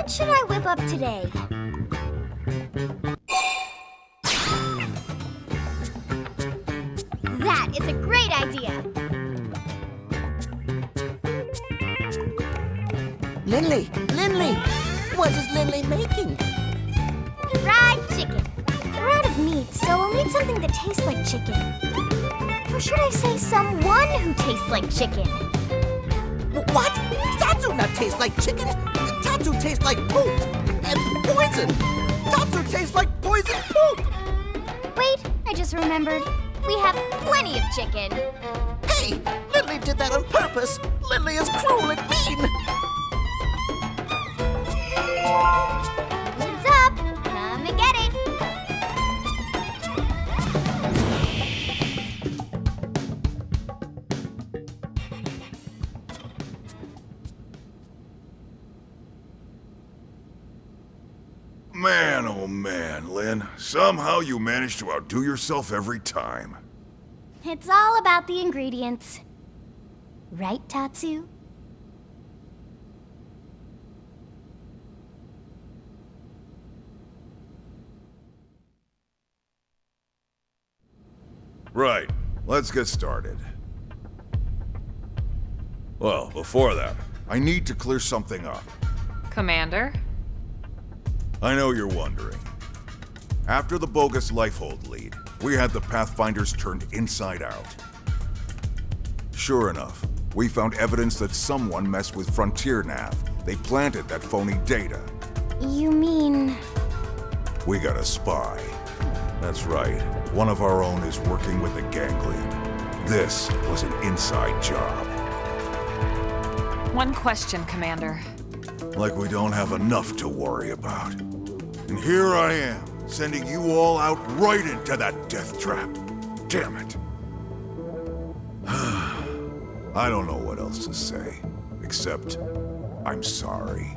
What should I whip up today? That is a great idea! Linley, what is Linley making? Fried chicken. We're out of meat, so we'll need something that tastes like chicken. Or should I say someone who tastes like chicken? What? Tatsu not taste like chicken. Tatsu tastes like poop and poison. Tatsu tastes like poison poop. Wait, I just remembered. We have plenty of chicken. Hey, Linley did that on purpose. Linley is cruel and mean. What's up? Come and get it. Man, oh man, Lynn. Somehow you manage to outdo yourself every time. It's all about the ingredients. Right, Tatsu? Right, let's get started. Well, before that, I need to clear something up. Commander? I know you're wondering. After the bogus Lifehold lead, we had the Pathfinders turned inside out. Sure enough, we found evidence that someone messed with FrontierNav. They planted that phony data. You mean... We got a spy. That's right. One of our own is working with the Ganglion. This was an inside job. One question, Commander. Like we don't have enough to worry about. And here I am, sending you all out right into that death trap. Damn it. I don't know what else to say, except I'm sorry.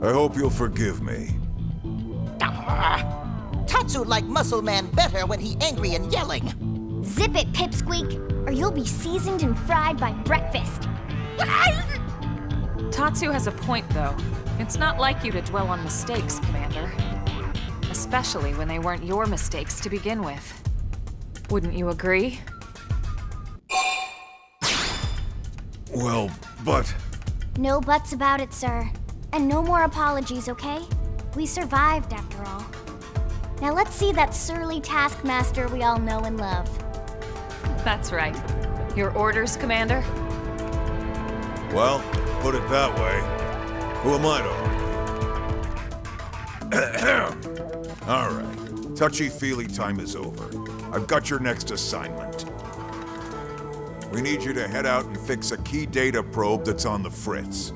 I hope you'll forgive me. Tatsu like Muscle Man better when he angry and yelling. Zip it, Pipsqueak, or you'll be seasoned and fried by breakfast. Tatsu has a point, though. It's not like you to dwell on mistakes, Commander. Especially when they weren't your mistakes to begin with. Wouldn't you agree? Well, but... No buts about it, sir. And no more apologies, okay? We survived, after all. Now let's see that surly taskmaster we all know and love. That's right. Your orders, Commander? Well, put it that way. Who am I to argue? All right. Touchy-feely time is over. I've got your next assignment. We need you to head out and fix a key data probe that's on the fritz.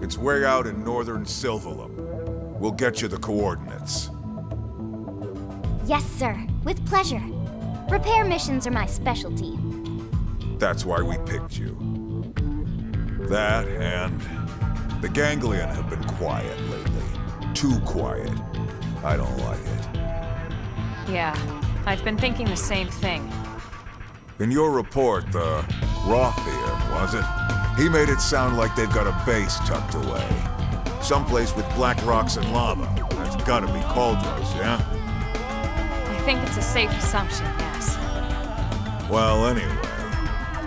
It's way out in northern Sylvalum. We'll get you the coordinates. Yes, sir. With pleasure. Repair missions are my specialty. That's why we picked you. That and... the Ganglion have been quiet lately. Too quiet. I don't like it. Yeah, I've been thinking the same thing. In your report, the Rothier, was it? He made it sound like they've got a base tucked away. Someplace with black rocks and lava. That's gotta be Cauldros, yeah? I think it's a safe assumption, yes. Well, anyway,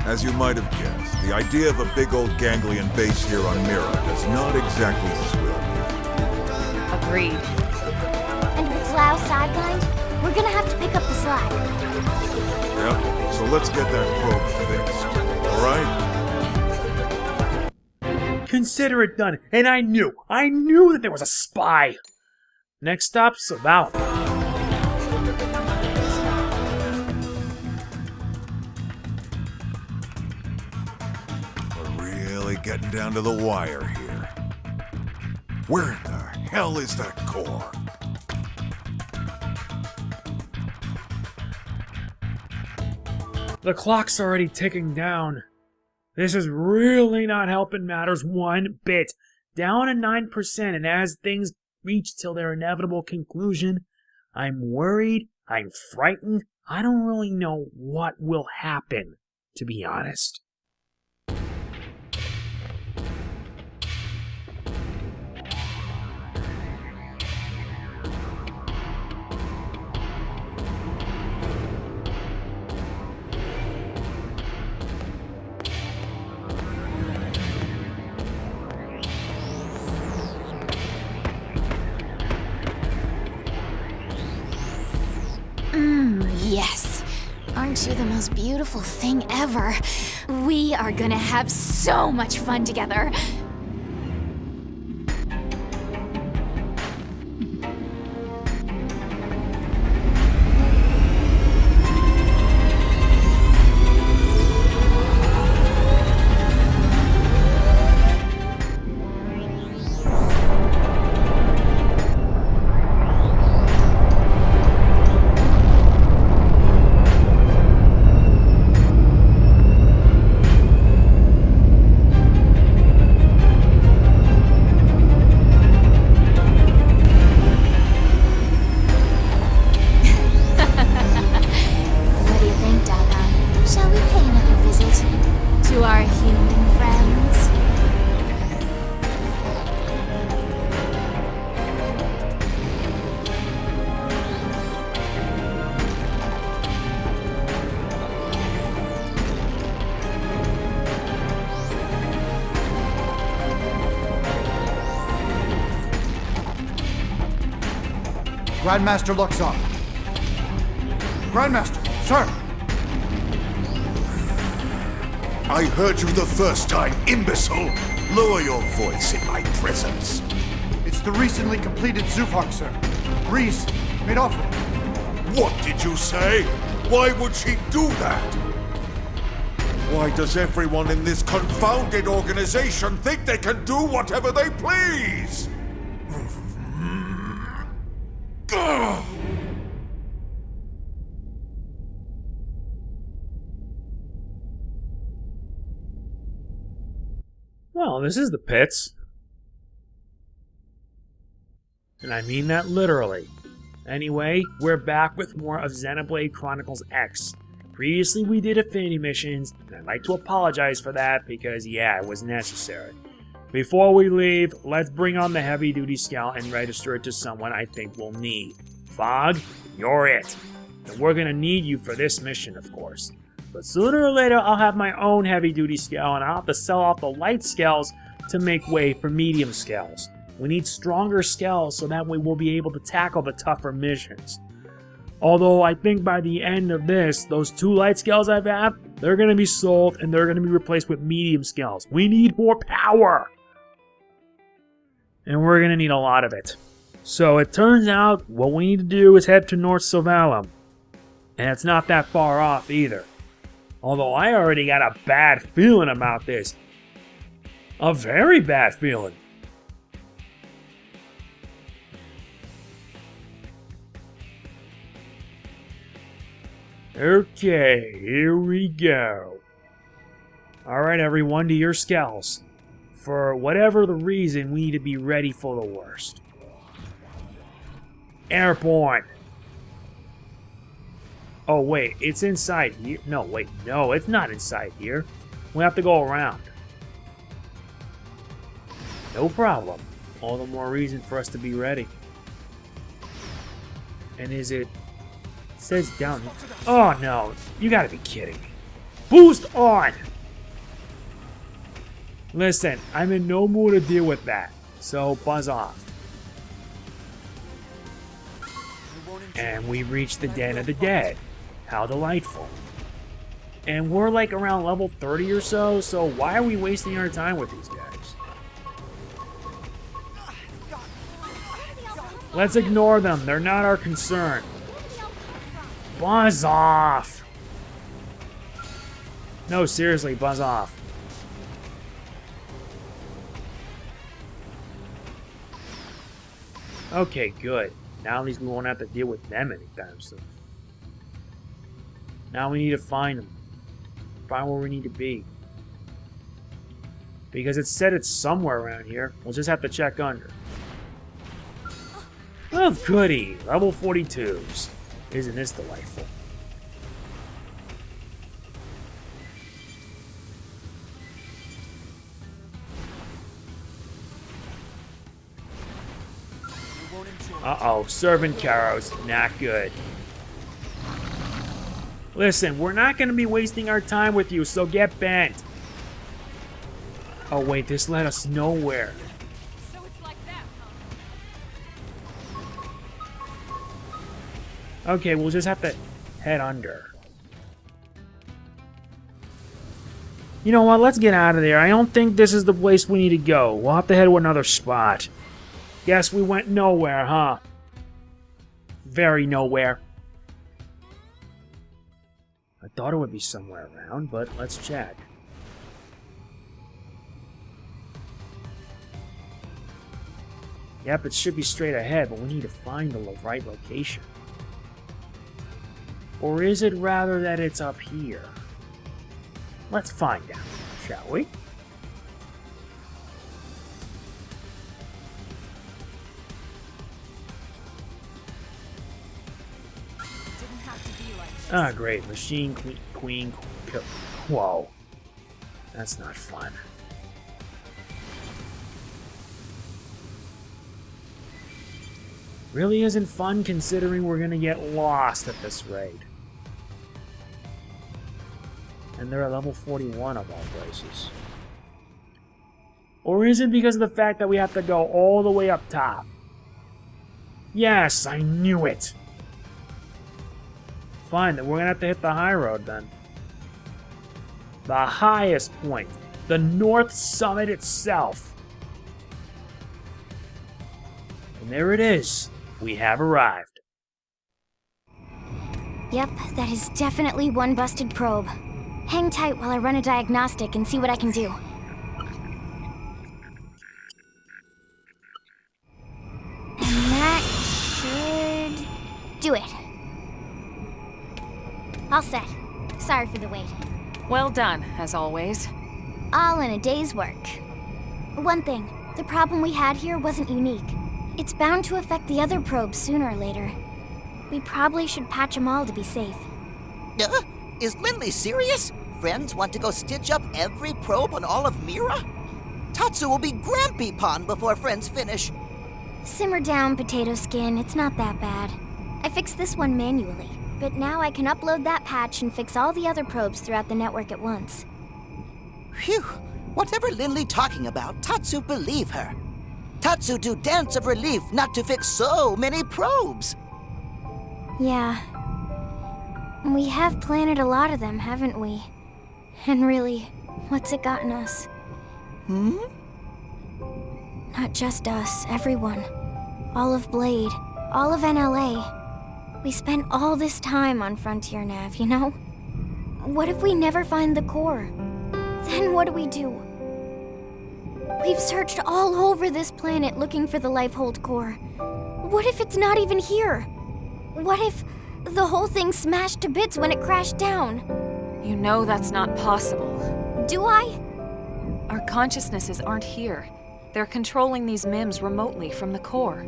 as you might have guessed, the idea of a big old Ganglion base here on Mira does not exactly thrill me. Agreed. And with Lao sidelined, we're gonna have to pick up the slack. Yep, so let's get that probe fixed, alright? Consider it done. And I knew that there was a spy. Next stop, Sylvalum. We're really getting down to the wire here. Where in the hell is that core? The clock's already ticking down. This is really not helping matters one bit. Down to 9%, and as things reach till their inevitable conclusion, I'm worried, I'm frightened, I don't really know what will happen, to be honest. Yes. Aren't you the most beautiful thing ever? We are gonna have so much fun together. Grandmaster looks on. Grandmaster, sir! I heard you the first time, imbecile! Lower your voice in my presence. It's the recently completed Zu Pharg, sir. Reese made off with it. What did you say? Why would she do that? Why does everyone in this confounded organization think they can do whatever they please? Well, this is the pits. And I mean that literally. Anyway, we're back with more of Xenoblade Chronicles X. Previously we did affinity missions, and I'd like to apologize for that because, yeah, it was necessary. Before we leave, let's bring on the heavy-duty Skell and register it to someone I think we'll need. Pharg, you're it. And we're gonna need you for this mission, of course. But sooner or later, I'll have my own heavy-duty Skell, and I'll have to sell off the light Skells to make way for medium Skells. We need stronger Skells so that way we'll be able to tackle the tougher missions. Although I think by the end of this, those 2 light Skells I've had, they're going to be sold and they're going to be replaced with medium Skells. We need more power! And we're going to need a lot of it. So it turns out what we need to do is head to North Sylvalum. And it's not that far off either. Although I already got a bad feeling about this. A very bad feeling. Okay, here we go. Alright everyone, to your Skells. For whatever the reason, we need to be ready for the worst. Airborne! Oh wait, it's inside here. No, wait, no, it's not inside here. We have to go around. No problem. All the more reason for us to be ready. And is it... It says down... Oh no, you gotta be kidding me. Boost on! Listen, I'm in no mood to deal with that. So buzz off. And we've reached the Den of the Dead. How delightful. And we're like around level 30 or so, so why are we wasting our time with these guys? Let's ignore them, they're not our concern. Buzz off! No, seriously, buzz off. Okay, good. Now at least we won't have to deal with them anytime soon. Now we need to find them. Find where we need to be. Because it said it's somewhere around here. We'll just have to check under. Oh, goody. Level 42s. Isn't this delightful? Uh-oh, servant Caros, not good. Listen, we're not going to be wasting our time with you, so get bent. Oh wait, this led us nowhere. So it's like that, huh? Okay, we'll just have to head under. You know what? Let's get out of there. I don't think this is the place we need to go. We'll have to head to another spot. Guess we went nowhere, huh? Very nowhere. I thought it would be somewhere around, but let's check. Yep, it should be straight ahead, but we need to find the right location. Or is it rather that it's up here? Let's find out, shall we? Ah, great. Machine Queen. Whoa. That's not fun. Really isn't fun considering we're gonna get lost at this rate. And they're at level 41 of all places. Or is it because of the fact that we have to go all the way up top? Yes, I knew it! Fine, then we're gonna have to hit the high road then. The highest point. The North Summit itself. And there it is. We have arrived. Yep, that is definitely one busted probe. Hang tight while I run a diagnostic and see what I can do. And that should do it. All set. Sorry for the wait. Well done, as always. All in a day's work. One thing, the problem we had here wasn't unique. It's bound to affect the other probes sooner or later. We probably should patch them all to be safe. Is Lindley serious? Friends want to go stitch up every probe on all of Mira? Tatsu will be Grampy Pond before friends finish. Simmer down, Potato Skin. It's not that bad. I fixed this one manually, but now I can upload that patch and fix all the other probes throughout the network at once. Phew. Whatever Lindley talking about, Tatsu believe her. Tatsu do dance of relief not to fix so many probes. Yeah. We have planted a lot of them, haven't we? And really, what's it gotten us? Not just us, everyone. All of Blade, all of NLA. We spent all this time on FrontierNav, you know? What if we never find the core? Then what do we do? We've searched all over this planet looking for the Lifehold core. What if it's not even here? What if the whole thing smashed to bits when it crashed down? You know that's not possible. Do I? Our consciousnesses aren't here. They're controlling these MIMs remotely from the core.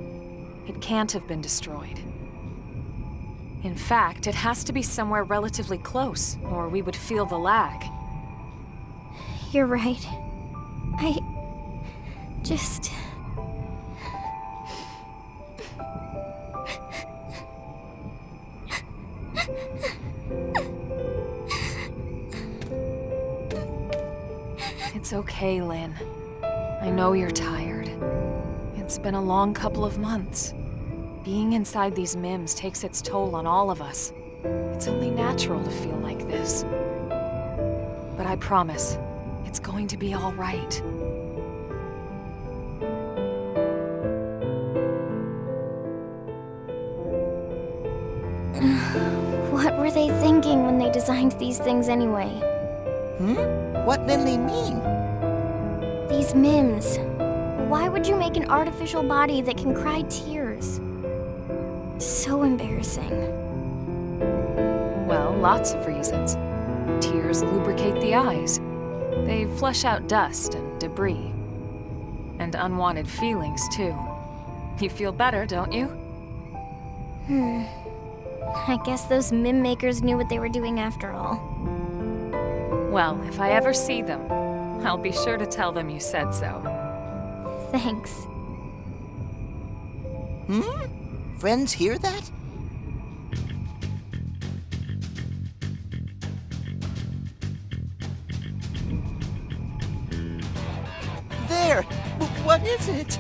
It can't have been destroyed. In fact, it has to be somewhere relatively close, or we would feel the lag. You're right. I just... It's okay, Lynn. I know you're tired. It's been a long couple of months. Being inside these MIMs takes its toll on all of us. It's only natural to feel like this. But I promise, it's going to be all right. What were they thinking when they designed these things anyway? What Lindley mean? These MIMs. Why would you make an artificial body that can cry tears? So embarrassing. Well, lots of reasons. Tears lubricate the eyes. They flush out dust and debris. And unwanted feelings, too. You feel better, don't you? I guess those MIM makers knew what they were doing after all. Well, if I ever see them, I'll be sure to tell them you said so. Thanks. Friends hear that? There! What is it?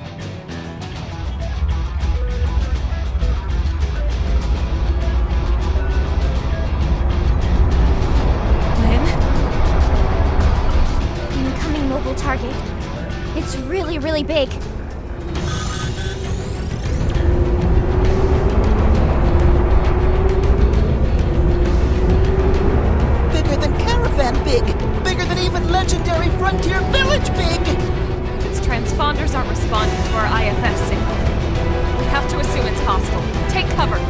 mobile target. It's really, really big. Bigger than Caravan big. Bigger than even legendary Frontier Village big. Its transponders aren't responding to our IFF signal. We have to assume it's hostile. Take cover.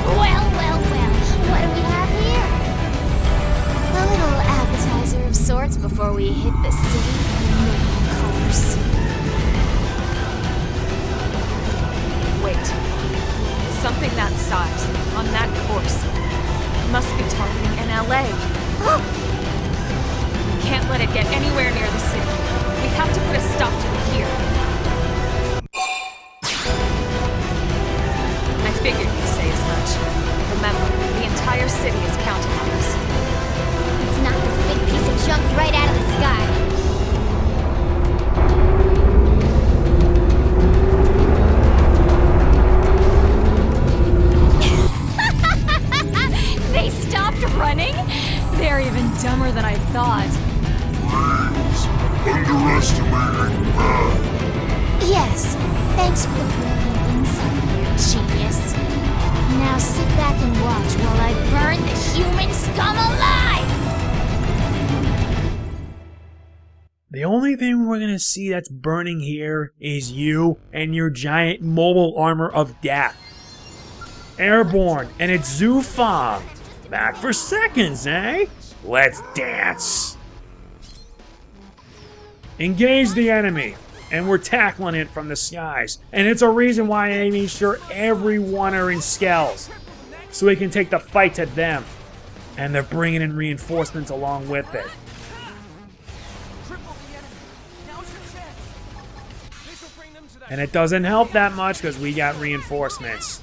Well, well, well. What do we have here? A little appetizer of sorts before we hit the city main course. Wait. Something that size, on that course, must be targeting NLA. We can't let it get anywhere near the city. We have to put a stop to it here. I figured you'd say as much. Remember, the entire city is counting on us. Let's knock this big piece of junk right out of the sky. They stopped running? They're even dumber than I thought. Underestimating bad. Yes, thanks for the brilliant insight here, genius. Now sit back and watch while I burn the human scum alive! The only thing we're gonna see that's burning here is you and your giant mobile armor of death. Airborne, and it's Zu Pharg. Back for seconds, eh? Let's dance. Engage the enemy, and we're tackling it from the skies. And it's a reason why I made sure everyone are in Skells, so we can take the fight to them. And they're bringing in reinforcements along with it. And it doesn't help that much because we got reinforcements.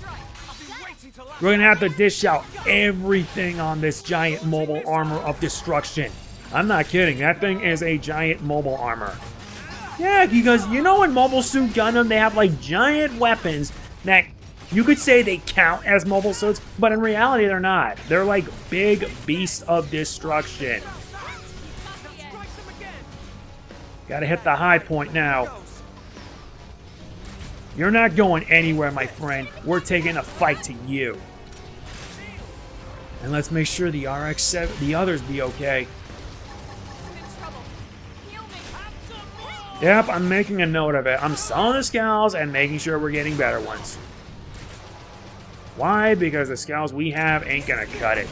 We're gonna have to dish out everything on this giant mobile armor of destruction. I'm not kidding, that thing is a giant mobile armor. Yeah, because you know in Mobile Suit Gundam they have like giant weapons that you could say they count as mobile suits, but in reality they're not. They're like big beasts of destruction. Gotta hit the high point now. You're not going anywhere, my friend. We're taking a fight to you. And let's make sure the RX-7, the others be okay. Yep, I'm making a note of it. I'm selling the Skells and making sure we're getting better ones. Why? Because the Skells we have ain't gonna cut it.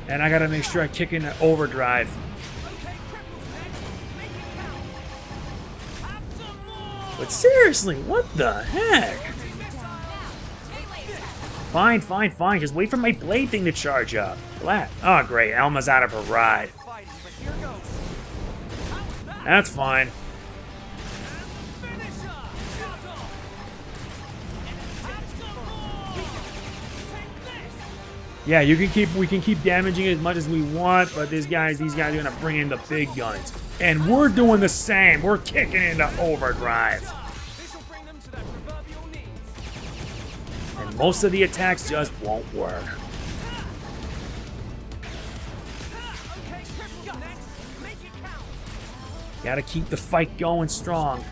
And I gotta make sure I kick in the overdrive. But seriously, what the heck? Fine, fine, fine. Just wait for my blade thing to charge up. Flat. Oh, great. Elma's out of her ride. That's fine. Yeah, we can keep damaging it as much as we want, but these guys are gonna bring in the big guns. And we're doing the same. We're kicking into overdrive. And most of the attacks just won't work. Gotta keep the fight going strong.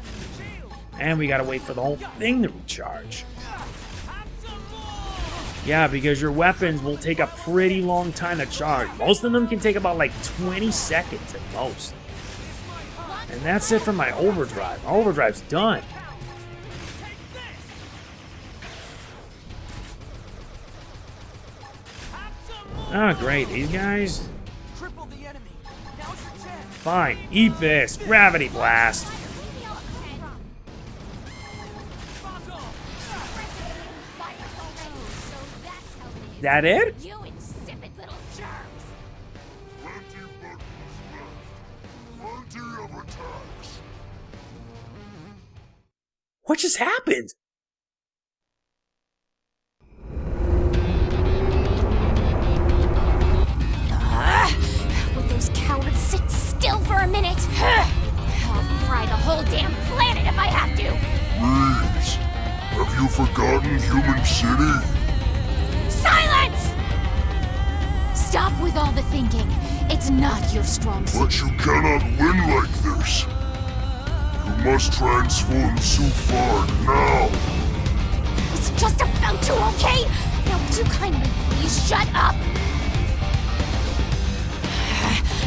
And we gotta wait for the whole thing to recharge. Yeah, because your weapons will take a pretty long time to charge. Most of them can take about like 20 seconds at most. And that's it for my overdrive. My overdrive's done. Oh, great. These guys? Fine. Eat this. Gravity blast. That it? You insipid little germs! Plenty of attacks. What just happened? Would those cowards sit still for a minute? I'll fry the whole damn planet if I have to! Please, have you forgotten Human City? with all the thinking. It's not your strong suit. But you cannot win like this. You must transform Zu Pharg now. It's just about to, okay? Now would you kindly please shut up?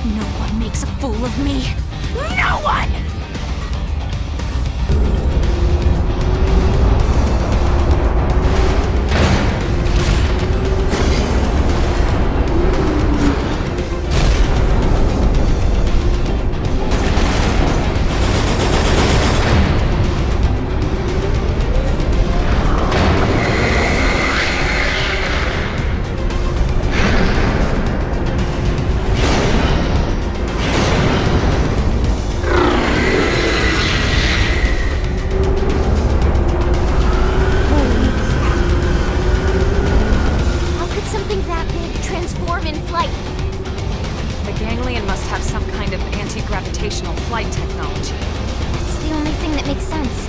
No one makes a fool of me. No one! Gravitational flight technology. It's the only thing that makes sense.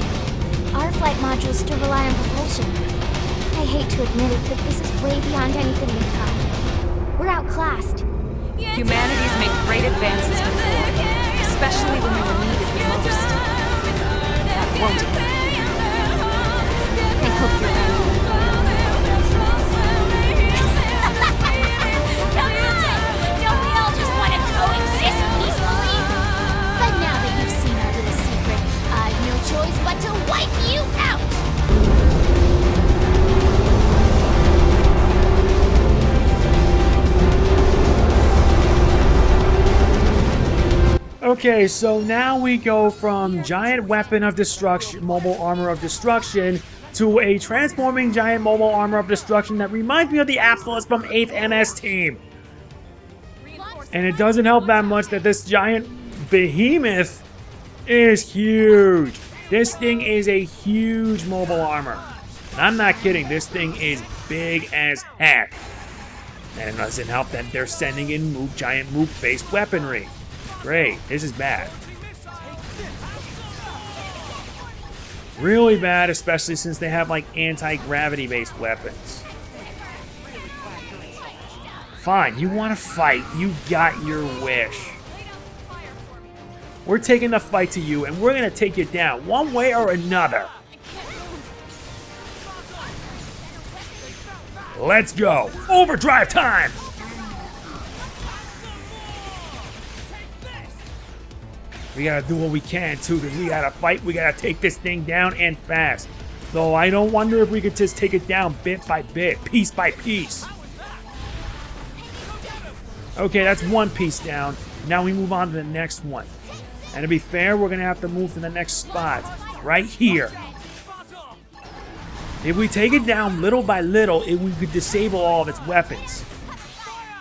Our flight modules still rely on propulsion. I hate to admit it, but this is way beyond anything we've got. We're outclassed. Humanity's made great advances before, especially when they were needed the most. That won't happen. I hope you're right. Don't we all just want to coexist peacefully? But now that you've seen our little secret, I've no choice but to wipe you out! Okay, so now we go from giant weapon of destruction, mobile armor of destruction, to a transforming giant mobile armor of destruction that reminds me of the Absolus from 8th MS team. And it doesn't help that much that this giant behemoth is huge. This thing is a huge mobile armor. I'm not kidding, this thing is big as heck. And it doesn't help that they're sending in mook, giant mook-based weaponry. Great, this is bad. Really bad, especially since they have like anti-gravity based weapons. Fine, you want to fight, you got your wish. We're taking the fight to you and we're gonna take you down one way or another. Let's go, overdrive time! We gotta do what we can too, because we gotta fight, we gotta take this thing down and fast. Though I don't wonder if we could just take it down bit by bit, piece by piece. Okay, that's one piece down. Now we move on to the next one. And to be fair, we're gonna have to move to the next spot, right here. If we take it down little by little, we could disable all of its weapons.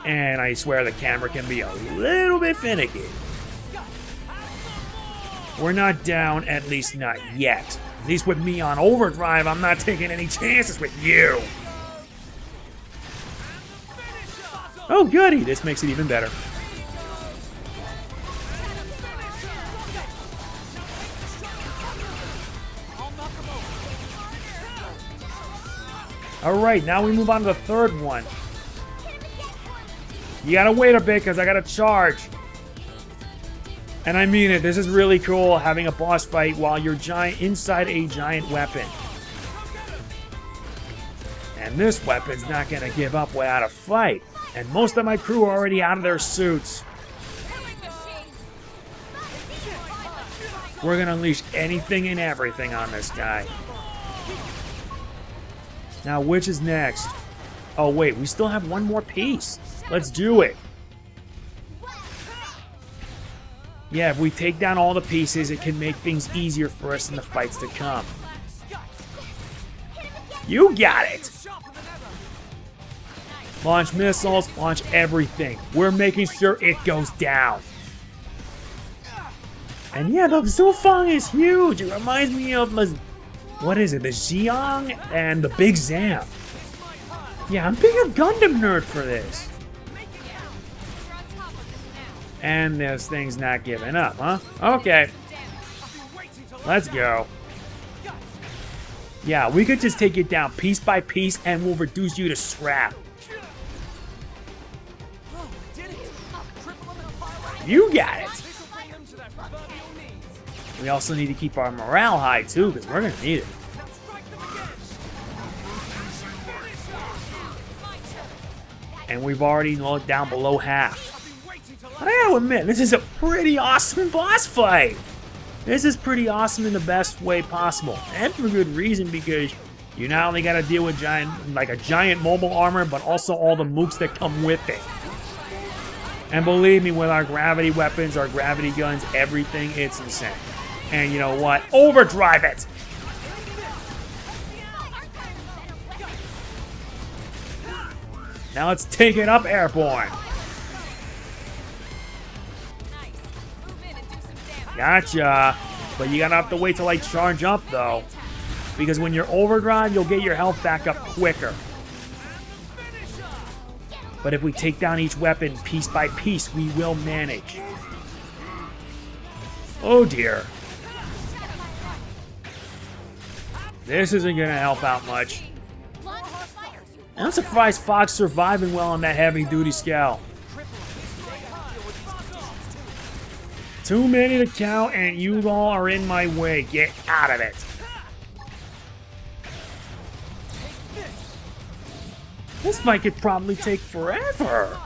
And I swear the camera can be a little bit finicky. We're not down, at least not yet. At least with me on overdrive, I'm not taking any chances with you. Oh, goody. This makes it even better. Alright, now we move on to the third one. You gotta wait a bit, because I gotta charge. And I mean it, this is really cool, having a boss fight while you're inside a giant weapon. And this weapon's not gonna give up without a fight. And most of my crew are already out of their suits. We're gonna unleash anything and everything on this guy. Now, which is next? Oh wait, we still have one more piece. Let's do it. Yeah, if we take down all the pieces, it can make things easier for us in the fights to come. You got it! Launch missiles, launch everything. We're making sure it goes down. And yeah, the Zu Pharg is huge. It reminds me of, what is it, the Xiong and the Big Zam. Yeah, I'm being a Gundam nerd for this. And this thing's not giving up, huh? Okay. Let's go. Yeah, we could just take it down piece by piece and we'll reduce you to scrap. You got it. We also need to keep our morale high, too, because we're going to need it. And we've already looked down below half. I gotta admit, this is a pretty awesome boss fight. This is pretty awesome in the best way possible. And for good reason, because you not only gotta deal with a giant mobile armor, but also all the mooks that come with it. And believe me, with our gravity weapons, our gravity guns, everything, it's insane. And you know what? Overdrive it! Now let's take it up airborne. Gotcha. But you gotta have to wait till I charge up, though. Because when you're overdrive, you'll get your health back up quicker. But if we take down each weapon piece by piece, we will manage. Oh dear. This isn't gonna help out much. I'm surprised Fox surviving well on that heavy-duty Skell. Too many to count, and you all are in my way. Get out of it. This fight could probably take forever.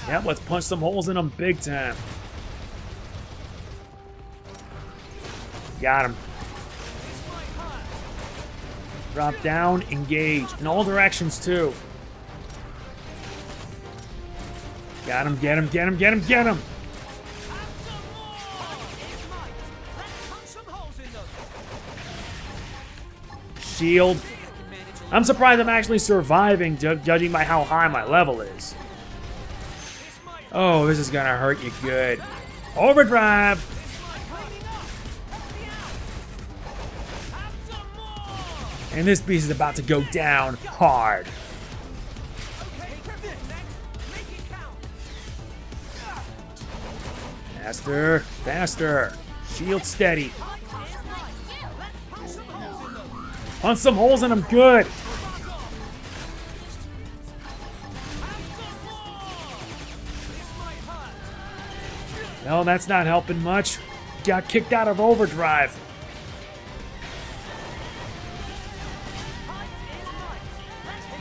Yep, let's punch some holes in them big time. Got him. Drop down, engage. In all directions, too. Got him, get him, get him, get him, get him! Shield. I'm surprised I'm actually surviving, judging by how high my level is. Oh, this is gonna hurt you good. Overdrive! And this beast is about to go down hard. Faster, faster. Shield steady. Punch some holes in them good. No, that's not helping much. Got kicked out of overdrive.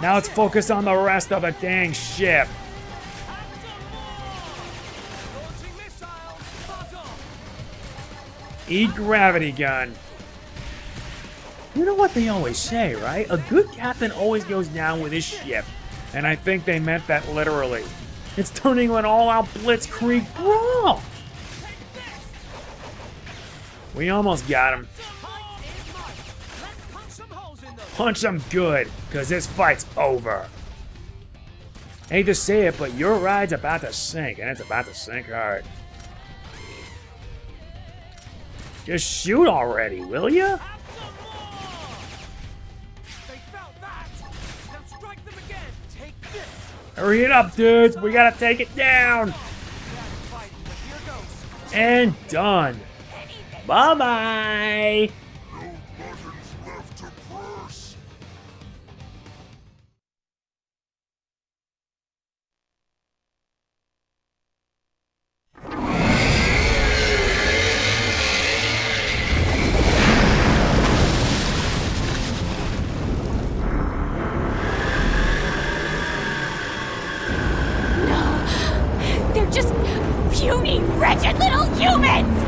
Now let's focus on the rest of the dang ship. E-gravity gun. You know what they always say, right? A good captain always goes down with his ship. And I think they meant that literally. It's turning an all-out blitzkrieg brawl. We almost got him. Punch him good, because this fight's over. Hate to say it, but your ride's about to sink, and it's about to sink hard. Just shoot already, will ya? Hurry it up, dudes. We gotta take it down. And done. Bye-bye. They're just puny, wretched little humans!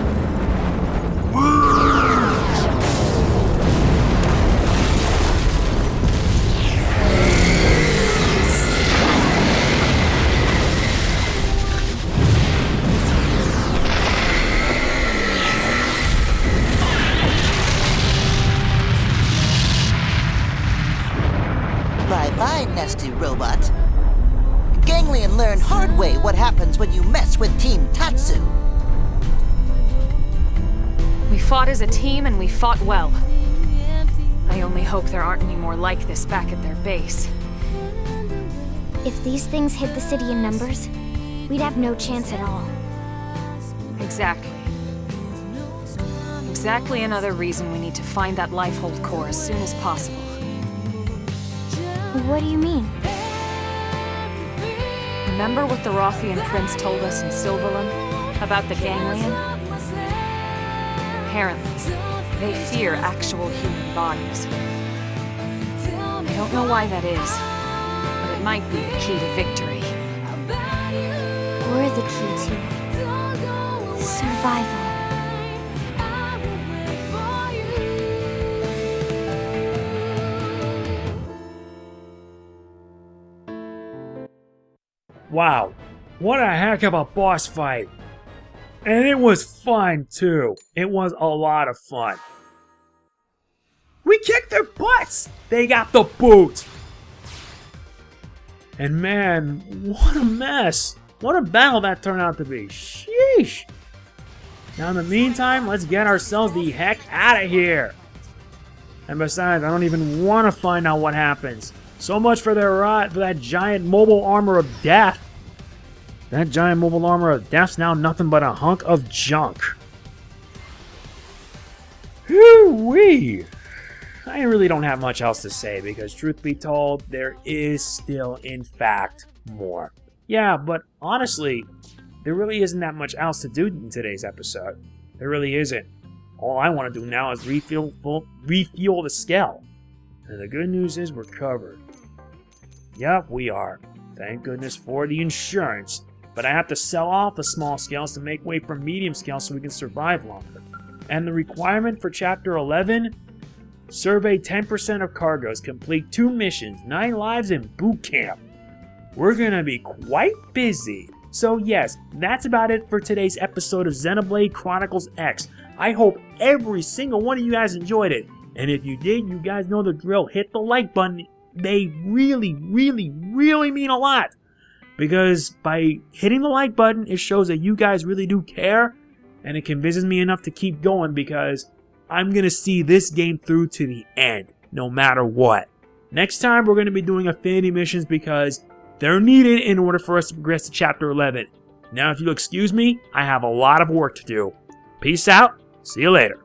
Bye-bye, nasty robot. Ganglion learned hard way what happens when you mess with Team Tatsu. We fought as a team and we fought well. I only hope there aren't any more like this back at their base. If these things hit the city in numbers, we'd have no chance at all. Exactly. Exactly another reason we need to find that Lifehold core as soon as possible. What do you mean? When Remember what the Rothian prince told us in Sylvalum about the gangland? Apparently, they fear actual human bodies. I don't know why that is, but it might be the key to victory. We're the key to it. Survival. Wow, what a heck of a boss fight. And it was fun too. It was a lot of fun. We kicked their butts! They got the boot! And man, what a mess. What a battle that turned out to be. Sheesh. Now in the meantime, let's get ourselves the heck out of here. And besides, I don't even want to find out what happens. So much for that giant mobile armor of death. That giant mobile armor of death's now nothing but a hunk of junk. Whoo-wee! I really don't have much else to say because, truth be told, there is still, in fact, more. Yeah, but honestly, there really isn't that much else to do in today's episode. There really isn't. All I want to do now is refuel the Skell. And the good news is we're covered. Yep, we are. Thank goodness for the insurance. But I have to sell off the small Skells to make way for medium Skells so we can survive longer. And the requirement for Chapter 11? Survey 10% of cargoes, complete 2 missions, 9 lives, and boot camp. We're gonna be quite busy. So yes, that's about it for today's episode of Xenoblade Chronicles X. I hope every single one of you guys enjoyed it. And if you did, you guys know the drill. Hit the like button. They really, really, really mean a lot. Because by hitting the like button, it shows that you guys really do care. And it convinces me enough to keep going because I'm going to see this game through to the end, no matter what. Next time, we're going to be doing affinity missions because they're needed in order for us to progress to Chapter 11. Now, if you'll excuse me, I have a lot of work to do. Peace out. See you later.